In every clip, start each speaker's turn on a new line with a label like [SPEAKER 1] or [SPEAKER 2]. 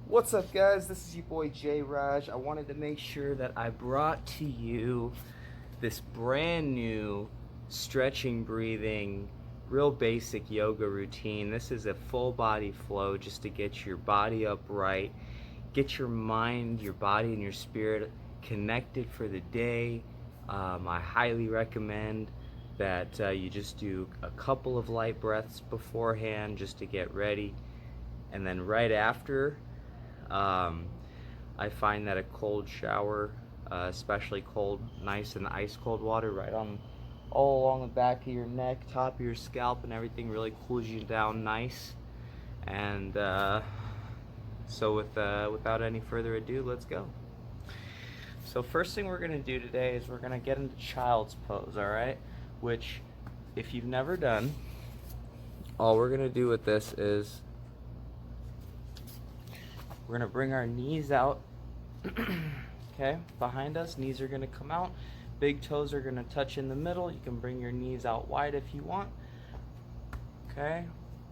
[SPEAKER 1] What's up, guys? This is your boy J Raj. I wanted to make sure that I brought to you this brand new stretching, breathing, real basic yoga routine. This is a full body flow just to get your body upright, get your mind, your body, and your spirit connected for the day. I highly recommend that you just do a couple of light breaths beforehand just to get ready, and then right after, um, I find that a cold shower, especially cold, nice and ice cold water right on all along the back of your neck, top of your scalp, and everything really cools you down nice. And without any further ado, let's go. So first thing we're gonna do today is we're gonna get into child's pose, all right? Which, if you've never done, all we're gonna do with this is we're gonna bring our knees out, okay, behind us. Knees are gonna come out. Big toes are gonna touch in the middle. You can bring your knees out wide if you want. Okay,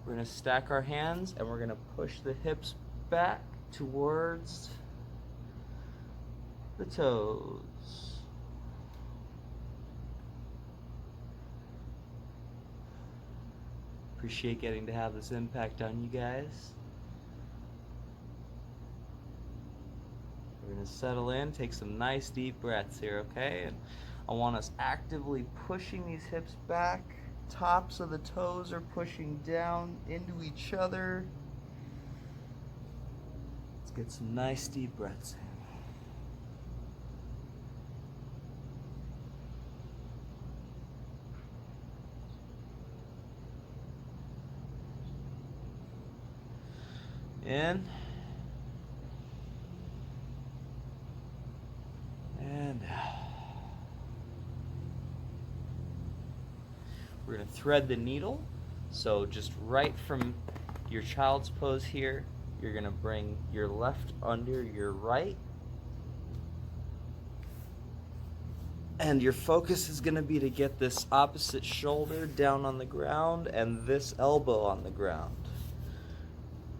[SPEAKER 1] we're gonna stack our hands and we're gonna push the hips back towards the toes. Appreciate getting to have this impact on you guys. We're gonna settle in, take some nice deep breaths here, okay? And I want us actively pushing these hips back. Tops of the toes are pushing down into each other. Let's get some nice deep breaths in. In. And out. We're going to thread the needle. So just right from your child's pose here, you're going to bring your left under your right. And your focus is going to be to get this opposite shoulder down on the ground and this elbow on the ground.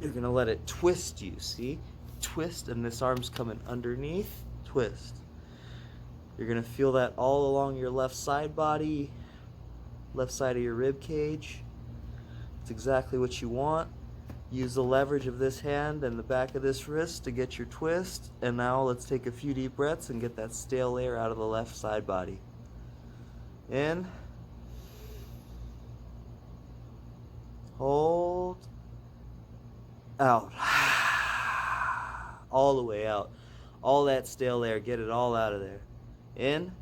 [SPEAKER 1] You're going to let it twist you, see? Twist, and this arm's coming underneath, twist. You're going to feel that all along your left side body, left side of your rib cage. It's exactly what you want. Use the leverage of this hand and the back of this wrist to get your twist. And now let's take a few deep breaths and get that stale air out of the left side body. In. Hold. Out. All the way out. All that stale air, get it all out of there. In.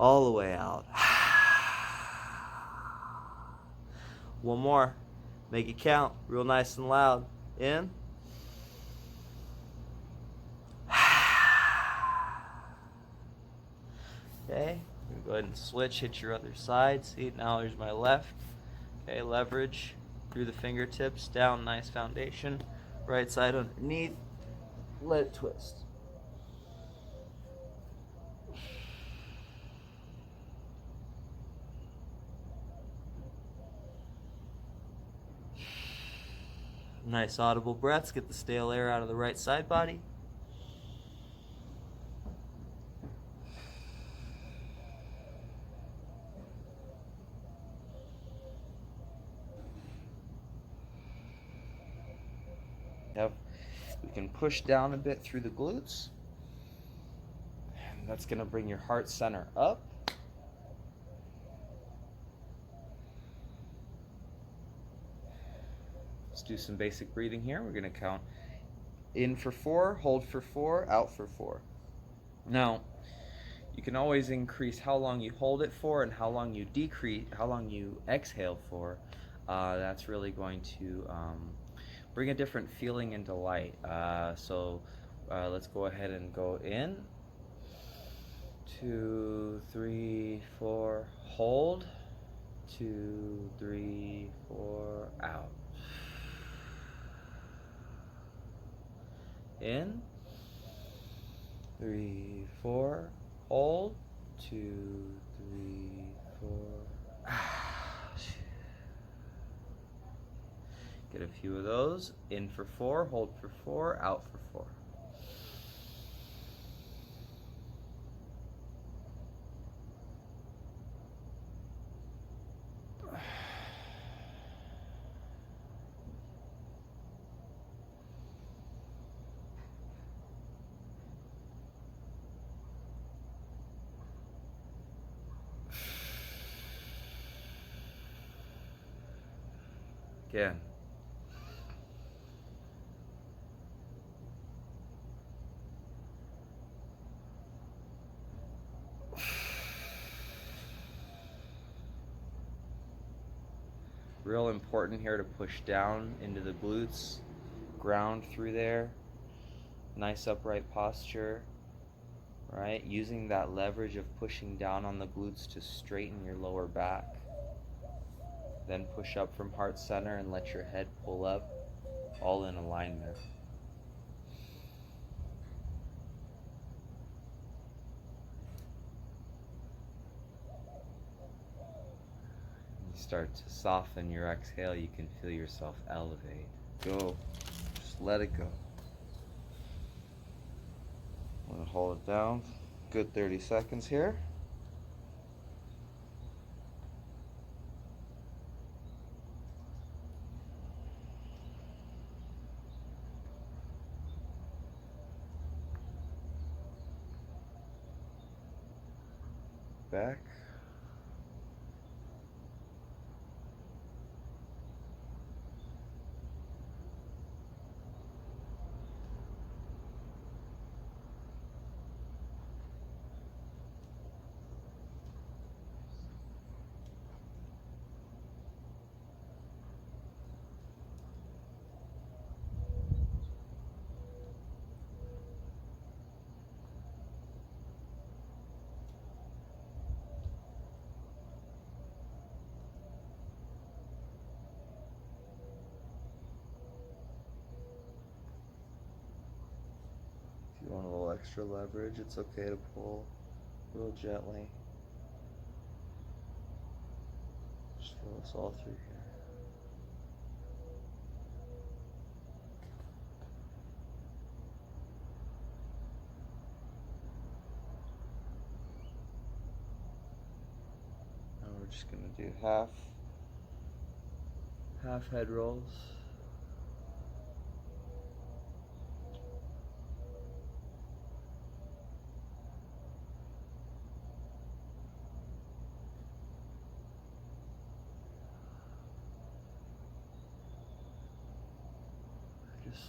[SPEAKER 1] All the way out. One more. Make it count. Real nice and loud. In. Okay. Go ahead and switch. Hit your other side. See, now there's my left. Okay, leverage through the fingertips. Down, nice foundation. Right side underneath. Let it twist. Nice audible breaths. Get the stale air out of the right side body. Now, we can push down a bit through the glutes. And that's going to bring your heart center up. Let's do some basic breathing here. We're going to count in for 4, hold for 4, out for 4. Now, you can always increase how long you hold it for and how long you exhale for. That's really going to bring a different feeling into light. So let's go ahead and go in. 2, 3, 4, hold. 2, 3, 4, out. In. 3, 4, hold. 2, 3, 4, out. Get a few of those. In for 4, hold for 4, out for 4. Again. Real important here to push down into the glutes, ground through there. Nice upright posture, right? Using that leverage of pushing down on the glutes to straighten your lower back. Then push up from heart center and let your head pull up, all in alignment. You start to soften your exhale, you can feel yourself elevate. Go, just let it go. I'm gonna hold it down, good 30 seconds here. Back. If you want a little extra leverage, it's okay to pull real gently. Just feel this all through here. Now we're just gonna do half head rolls.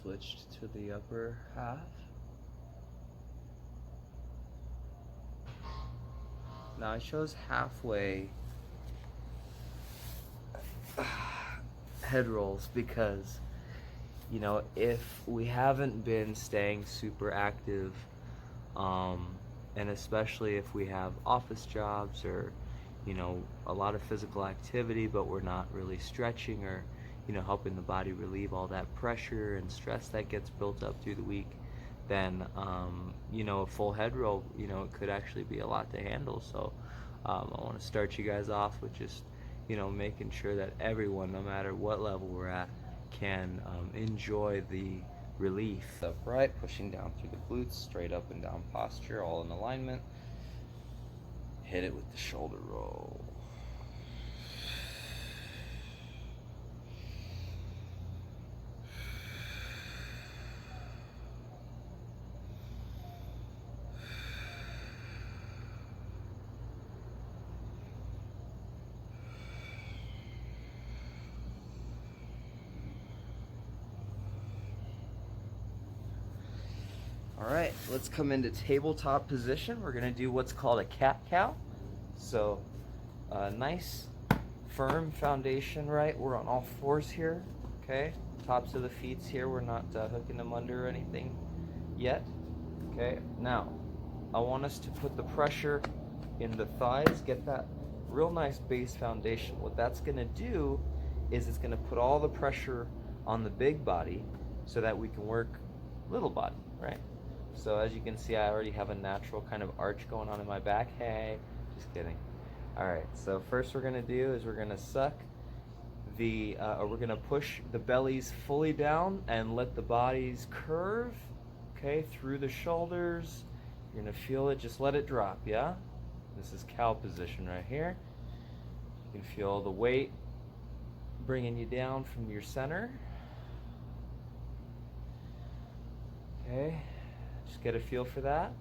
[SPEAKER 1] Switched to the upper half. Now I chose halfway head rolls because, you know, if we haven't been staying super active, and especially if we have office jobs or, you know, a lot of physical activity, but we're not really stretching or, you know, helping the body relieve all that pressure and stress that gets built up through the week, then, you know, a full head roll, you know, it could actually be a lot to handle. So I want to start you guys off with just, you know, making sure that everyone, no matter what level we're at, can enjoy the relief. Upright, pushing down through the glutes, straight up and down posture, all in alignment. Hit it with the shoulder roll. All right, let's come into tabletop position. We're gonna do what's called a cat-cow. So, nice, firm foundation, right? We're on all fours here, okay? Tops of the feet here, we're not hooking them under or anything yet, okay? Now, I want us to put the pressure in the thighs, get that real nice base foundation. What that's gonna do is it's gonna put all the pressure on the big body so that we can work little body, right? So as you can see, I already have a natural kind of arch going on in my back. Hey, just kidding. All right, so first we're gonna do is we're gonna suck we're gonna push the bellies fully down and let the bodies curve, okay, through the shoulders. You're gonna feel it, just let it drop, yeah? This is cow position right here. You can feel the weight bringing you down from your center. Okay, just get a feel for that.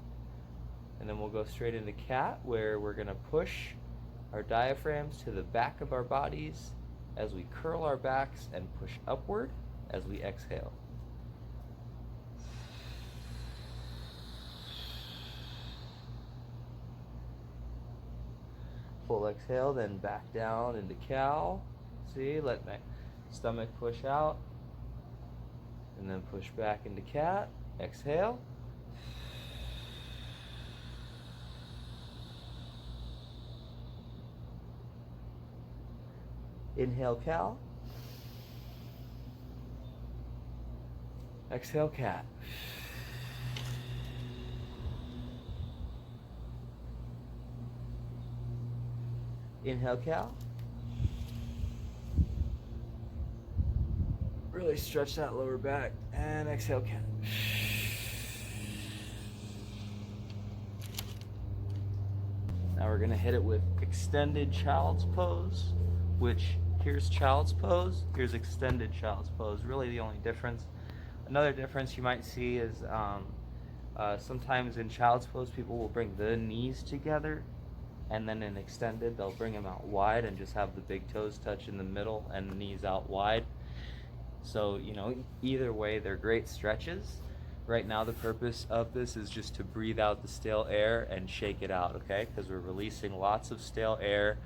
[SPEAKER 1] And then we'll go straight into cat, where we're gonna push our diaphragms to the back of our bodies as we curl our backs and push upward as we exhale. Full exhale, then back down into cow. See, let my stomach push out, and then push back into cat. Exhale. Inhale, cow. Exhale, cat. Inhale, cow. Really stretch that lower back. And exhale, cat. Now we're gonna hit it with extended child's pose, which here's child's pose, here's extended child's pose. Really the only difference. Another difference you might see is sometimes in child's pose people will bring the knees together, and then in extended they'll bring them out wide and just have the big toes touch in the middle and the knees out wide. So, you know, either way they're great stretches. Right now the purpose of this is just to breathe out the stale air and shake it out, okay? Because we're releasing lots of stale air,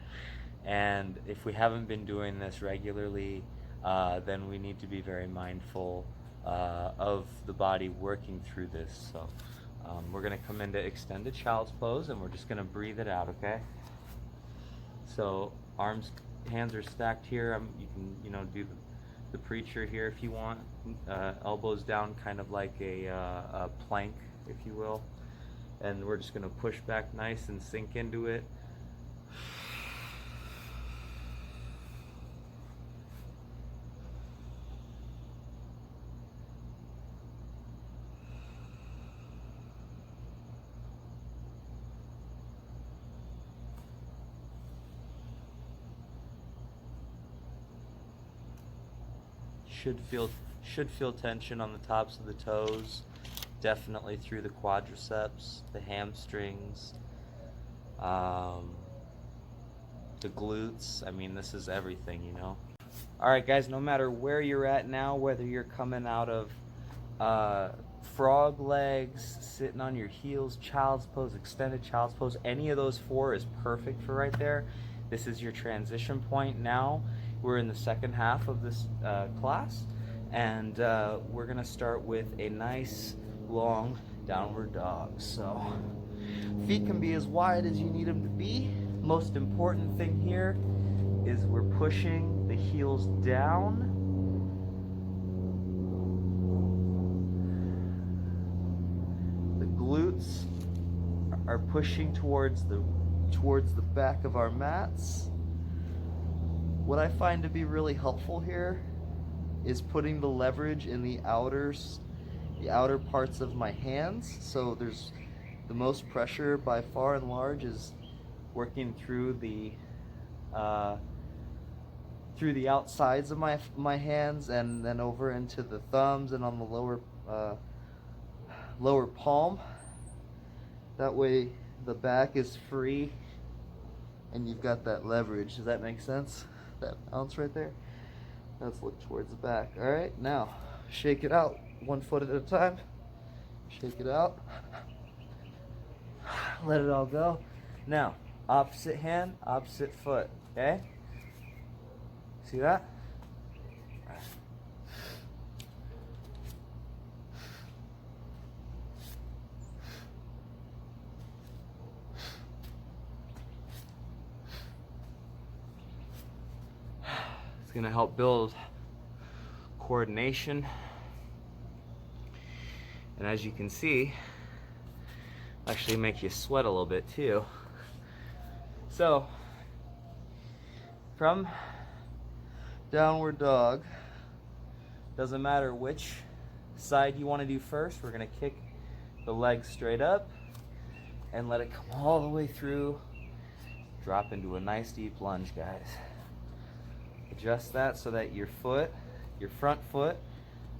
[SPEAKER 1] and if we haven't been doing this regularly, then we need to be very mindful of the body working through this. So we're gonna come into extended child's pose and we're just gonna breathe it out, okay? So hands are stacked here. You can, you know, do the preacher here if you want. Elbows down, kind of like a plank, if you will. And we're just gonna push back nice and sink into it. Should feel tension on the tops of the toes, definitely through the quadriceps, the hamstrings, the glutes. I mean, this is everything, you know. All right, guys, no matter where you're at now, whether you're coming out of frog legs, sitting on your heels, child's pose, extended child's pose, any of those four is perfect for right there. This is your transition point now. We're in the second half of this class, and we're gonna start with a nice long downward dog. So feet can be as wide as you need them to be. Most important thing here is we're pushing the heels down. The glutes are pushing towards the back of our mats. What I find to be really helpful here is putting the leverage in the outer parts of my hands. So there's the most pressure by far and large is working through the outsides of my hands, and then over into the thumbs and on the lower palm. That way the back is free and you've got that leverage. Does that make sense? That bounce right there. Let's look towards the back. All right, now shake it out, 1 foot at a time. Shake it out. Let it all go. Now, opposite hand, opposite foot. Okay? See that? It's going to help build coordination, and as you can see, actually make you sweat a little bit too. So from downward dog. Doesn't matter which side you want to do first. We're going to kick the leg straight up and let it come all the way through. Drop into a nice deep lunge, guys. Adjust that so that your foot, your front foot,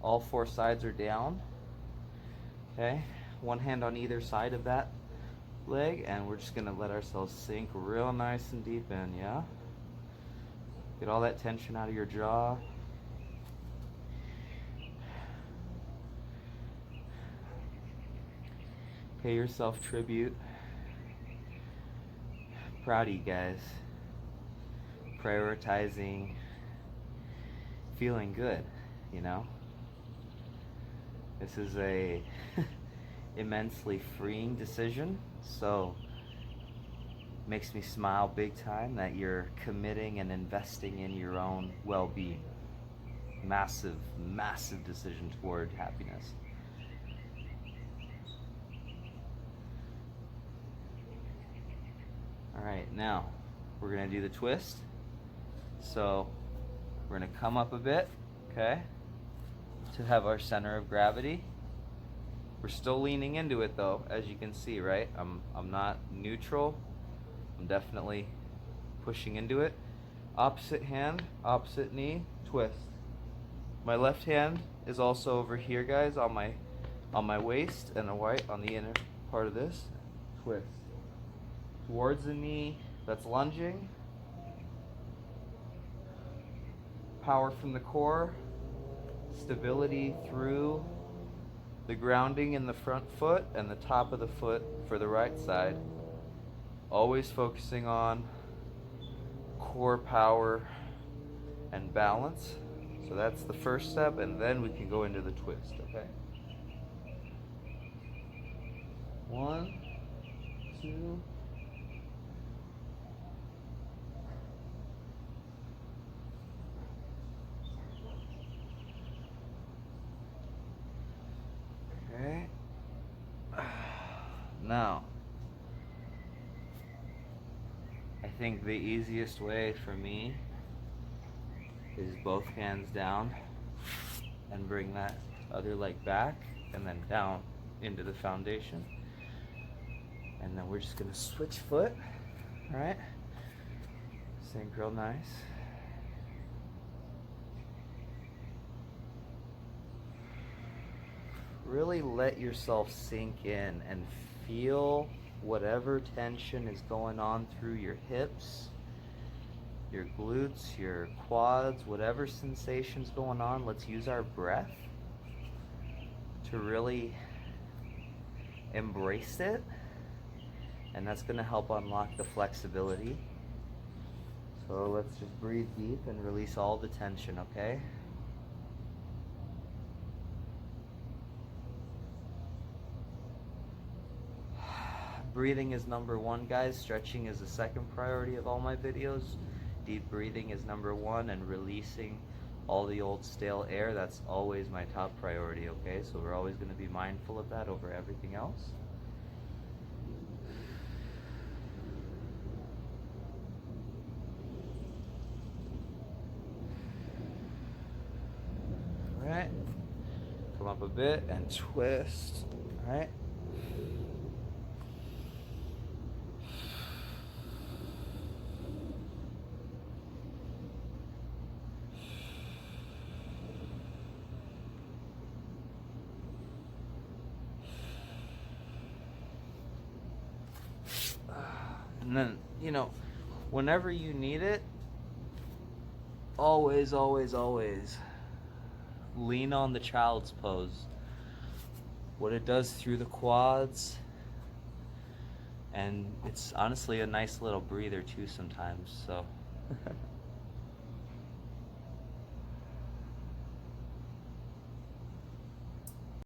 [SPEAKER 1] all four sides are down. Okay, one hand on either side of that leg, and we're just gonna let ourselves sink real nice and deep in, yeah? Get all that tension out of your jaw. Pay yourself tribute. Proud of you guys. Prioritizing feeling good, you know? This is a immensely freeing decision, so makes me smile big time that you're committing and investing in your own well-being. Massive, massive decision toward happiness. All right, now we're gonna do the twist. So we're gonna come up a bit, okay, to have our center of gravity. We're still leaning into it though, as you can see, right? I'm not neutral. I'm definitely pushing into it. Opposite hand, opposite knee, twist. My left hand is also over here, guys, on my waist, and the right on the inner part of this. Twist. Towards the knee that's lunging. Power from the core. Stability through the grounding in the front foot and the top of the foot for the right side. Always focusing on core power and balance. So that's the first step, and then we can go into the twist, okay? 1, 2. Okay. Now, I think the easiest way for me is both hands down and bring that other leg back and then down into the foundation. And then we're just gonna switch foot, all right? Sink real nice. Really let yourself sink in and feel whatever tension is going on through your hips, your glutes, your quads, whatever sensation's going on. Let's use our breath to really embrace it, and that's going to help unlock the flexibility. So let's just breathe deep and release all the tension, okay? Breathing is number one, guys. Stretching is the second priority of all my videos. Deep breathing is number one, and releasing all the old stale air, that's always my top priority, okay? So we're always going to be mindful of that over everything else. All right. Come up a bit and twist. All right. And then, you know, whenever you need it, always, always, always lean on the child's pose. What it does through the quads, and it's honestly a nice little breather too sometimes, so